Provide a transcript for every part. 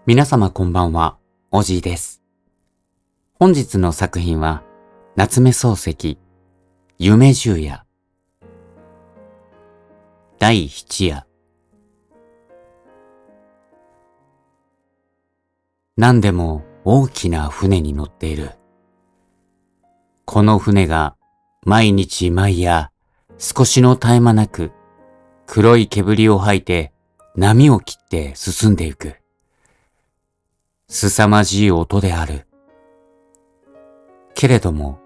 皆様こんばんは、おじいです。本日の作品は、夏目漱石、夢十夜、第七夜。何でも大きな船に乗っている。この船が毎日毎夜少しの絶え間なく黒い煙を吐いて波を切って進んでゆく。凄まじい音である。けれども、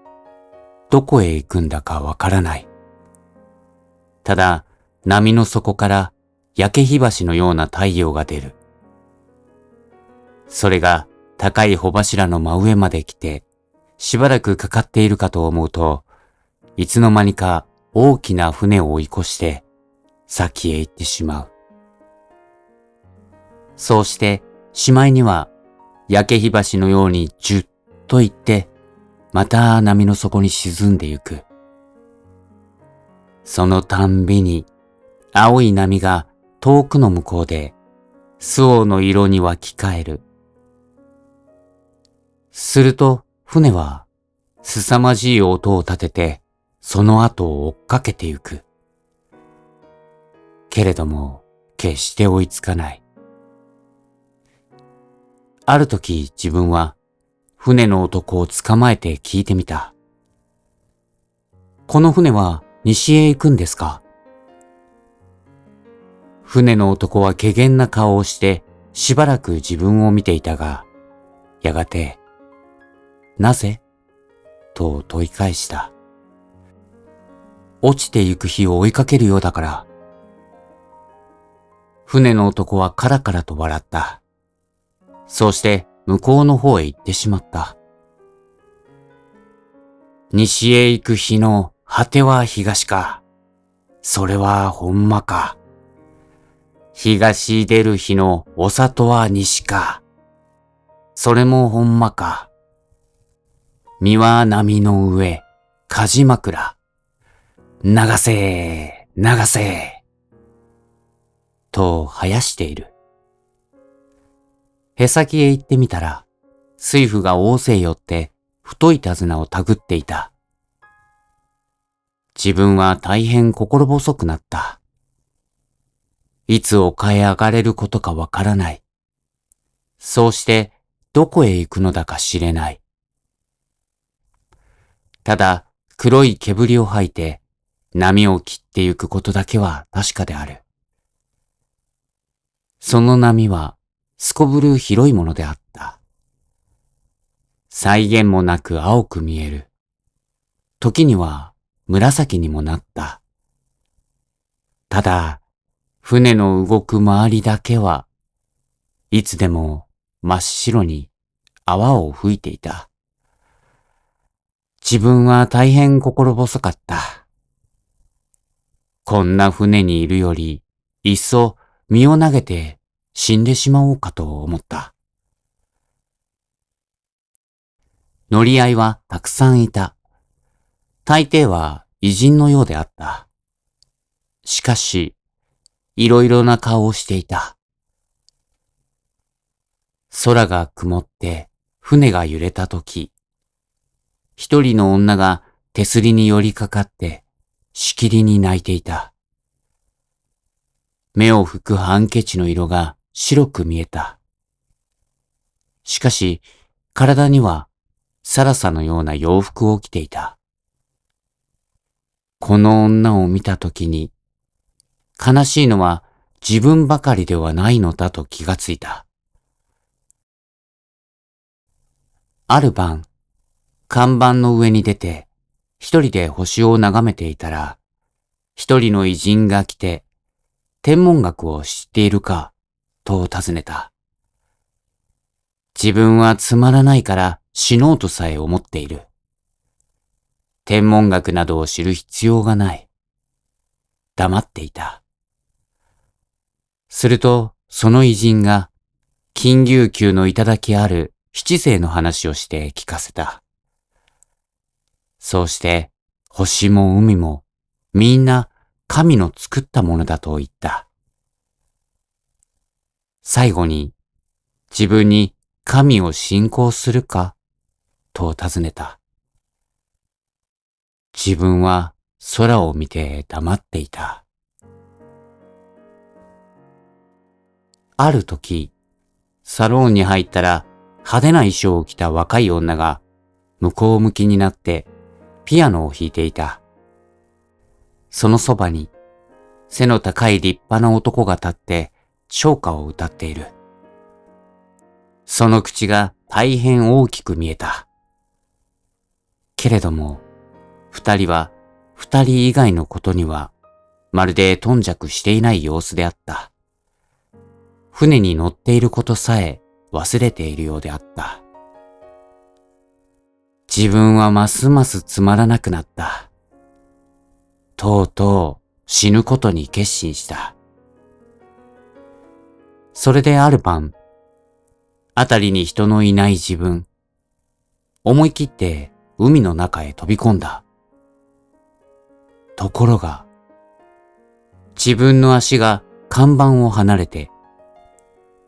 どこへ行くんだかわからない。ただ、波の底から焼け火箸のような太陽が出る。それが高い帆柱の真上まで来て、しばらくかかっているかと思うと、いつの間にか大きな船を追い越して、先へ行ってしまう。そうして、しまいには、焼け火箸のようにジュッと行って、また波の底に沈んでゆく。そのたんびに、青い波が遠くの向こうで、周防の色に湧き返る。すると、船は、凄まじい音を立てて、その後を追っかけてゆく。けれども、決して追いつかない。ある時自分は、船の男を捕まえて聞いてみた。この船は西へ行くんですか？船の男は怪訝な顔をしてしばらく自分を見ていたが、やがて、なぜ？と問い返した。落ちてゆく日を追いかけるようだから。船の男はカラカラと笑った。そうして向こうの方へ行ってしまった。西へ行く日の果ては東か。それはほんまか。東出る日のお里は西か。それもほんまか。身は波の上、梶枕。流せ、流せ。と生やしている。へさきへ行ってみたら、水夫が大勢寄って太い手綱をたぐっていた。自分は大変心細くなった。いつ丘へ上がれることかわからない。そうしてどこへ行くのだか知れない。ただ黒い煙を吐いて波を切ってゆくことだけは確かである。その波はすこぶる広いものであった。際限もなく青く見える。時には紫にもなった。ただ、船の動く周りだけはいつでも真っ白に泡を吹いていた。自分は大変心細かった。こんな船にいるより、いっそ身を投げて死んでしまおうかと思った。乗り合いはたくさんいた。大抵は偉人のようであった。しかし、いろいろな顔をしていた。空が曇って船が揺れたとき、一人の女が手すりに寄りかかってしきりに泣いていた。目を拭くハンケチの色が白く見えた。しかし、体にはサラサのような洋服を着ていた。この女を見たときに、悲しいのは自分ばかりではないのだと気がついた。ある晩、看板の上に出て、一人で星を眺めていたら、一人の偉人が来て、天文学を知っているか、と尋ねた。自分はつまらないから死のうとさえ思っている。天文学などを知る必要がない。黙っていた。すると、その偉人が、金牛宮の頂ある七星の話をして聞かせた。そうして、星も海も、みんな神の作ったものだと言った。最後に、自分に神を信仰するかと尋ねた。自分は空を見て黙っていた。ある時、サロンに入ったら派手な衣装を着た若い女が向こう向きになってピアノを弾いていた。そのそばに背の高い立派な男が立って唱歌を歌っている。その口が大変大きく見えた。けれども、二人は二人以外のことにはまるで頓着していない様子であった。船に乗っていることさえ忘れているようであった。自分はますますつまらなくなった。とうとう死ぬことに決心した。それである晩、あたりに人のいない自分、思い切って海の中へ飛び込んだ。ところが、自分の足が看板を離れて、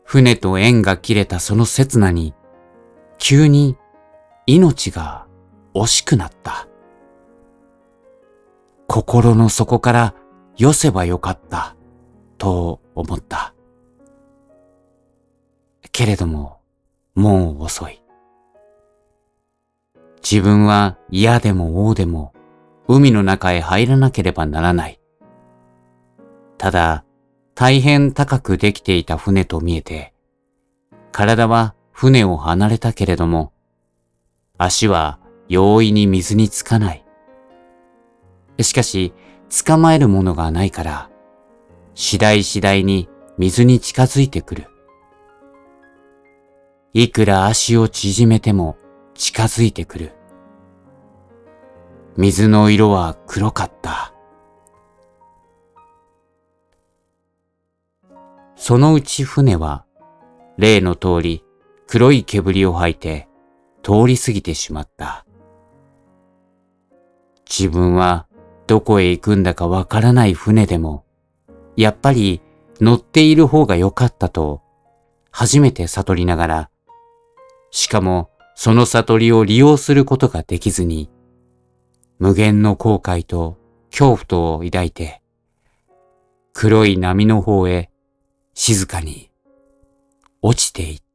船と縁が切れたその刹那に、急に命が惜しくなった。心の底からよせばよかった、と思った。けれども、もう遅い。自分は嫌でも王でも、海の中へ入らなければならない。ただ、大変高くできていた船と見えて、体は船を離れたけれども、足は容易に水につかない。しかし、捕まえるものがないから、次第次第に水に近づいてくる。いくら足を縮めても近づいてくる。水の色は黒かった。そのうち船は、例の通り黒い煙を吐いて通り過ぎてしまった。自分はどこへ行くんだかわからない船でも、やっぱり乗っている方が良かったと初めて悟りながら、しかもその悟りを利用することができずに、無限の後悔と恐怖とを抱いて、黒い波の方へ静かに落ちていった。